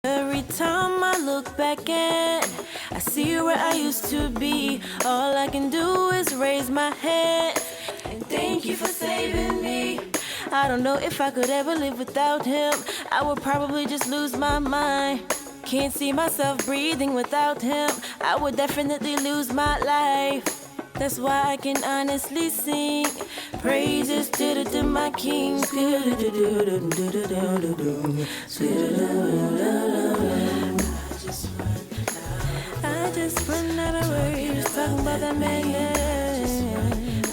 Every time I look back and I see where I used to be, all I can do is raise my head and thank you for saving me. I don't know if I could ever live without him. I would probably just lose my mind. Can't see myself breathing without him. I would definitely lose my life. That's why I can honestly sing praises to my King. I just run out of words talking about that man.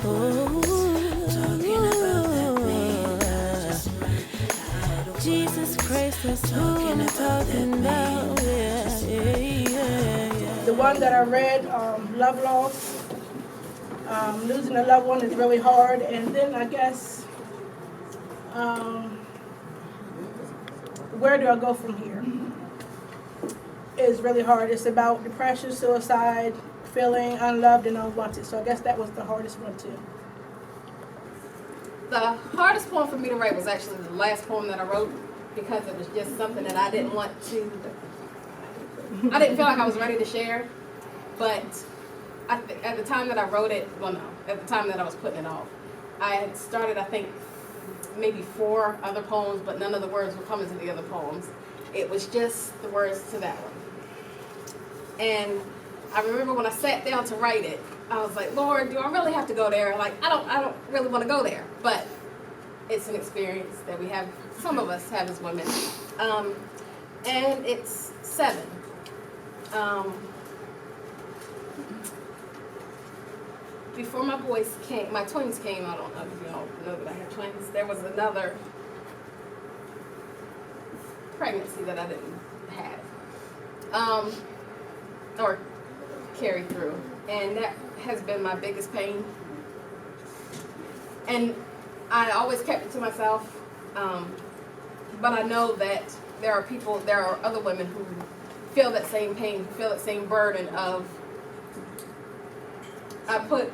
Oh, Jesus Christ, that's who I'm talking about. The one that I read, Love Loss. Losing a loved one is really hard, and then I guess, where do I go from here? It's really hard. It's about depression, suicide, feeling unloved and unwanted. So I guess that was the hardest one too. The hardest poem for me to write was actually the last poem that I wrote, because it was just something that I didn't want to, I didn't feel like I was ready to share, but at the time that I wrote it, well no, at the time that I was putting it off, I had started, I think, maybe 4 other poems, but none of the words were coming to the other poems. It was just the words to that one. And I remember when I sat down to write it, I was like, Lord, do I really have to go there? Like, I don't really want to go there, but it's an experience that we have, some of us have as women. And it's 7. Before my boys came, my twins came, I don't know if you all know that I have twins, there was another pregnancy that I didn't have, or carry through, and that has been my biggest pain. And I always kept it to myself, but I know that there are other women who feel that same pain, feel that same burden of, I put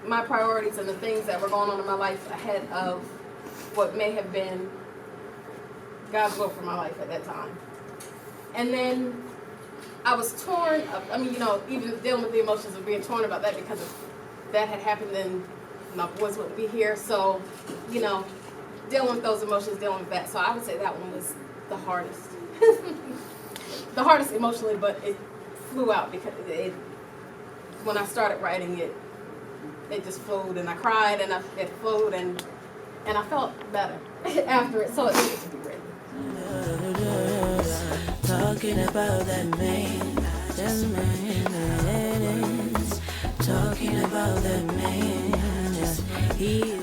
my priorities and the things that were going on in my life ahead of what may have been God's will for my life at that time. And then I was torn up, I mean, you know, even dealing with the emotions of being torn about that, because if that had happened, then my boys wouldn't be here. So, you know, dealing with those emotions, dealing with that. So I would say that one was the hardest. The hardest emotionally, but it flew out because when I started writing it, it just flowed, and I cried, and it flowed, and I felt better after it, so it needed to be written. Talking about that man, talking about that man, he